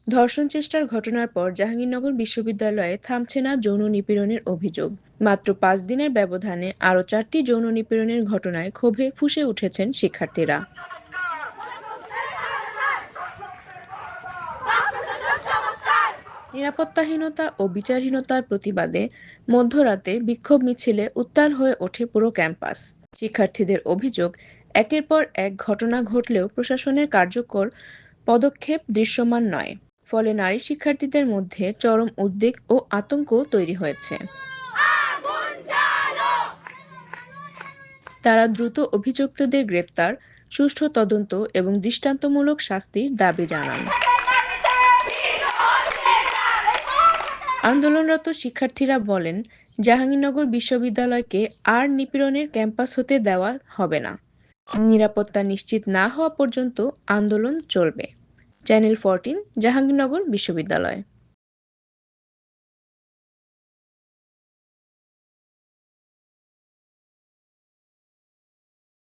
ধর্ষণ চেষ্টার ঘটনার পর জাহাঙ্গীরনগর বিশ্ববিদ্যালয়ে থামছে না যৌন নিপীড়নের অভিযোগ। মাত্র 5 দিনের ব্যবধানে আরও 4টি যৌন নিপীড়নের ঘটনায় ক্ষোভে ফুঁসে উঠেছেন শিক্ষার্থীরা। নিরাপত্তাহীনতা ও বিচারহীনতার প্রতিবাদে মধ্যরাতে বিক্ষোভ মিছিলে উত্তাল হয়ে ওঠে পুরো ক্যাম্পাস। শিক্ষার্থীদের অভিযোগ, একের পর এক ঘটনা ঘটলেও প্রশাসনের কার্যকর পদক্ষেপ দৃশ্যমান নয়। ফলে নারী শিক্ষার্থীদের মধ্যে চরম উদ্বেগ ও আতঙ্ক তৈরি হয়েছে। তারা দ্রুত অভিযুক্তদের গ্রেফতার, সুষ্ঠু তদন্ত এবং দৃষ্টান্তমূলক শাস্তির দাবি জানান। আন্দোলনরত শিক্ষার্থীরা বলেন, জাহাঙ্গীরনগর বিশ্ববিদ্যালয়কে আর নিপীড়নের ক্যাম্পাস হতে দেওয়া হবে না। নিরাপত্তা নিশ্চিত না হওয়া পর্যন্ত আন্দোলন চলবে। চ্যানেল 14, জাহাঙ্গীরনগর বিশ্ববিদ্যালয়।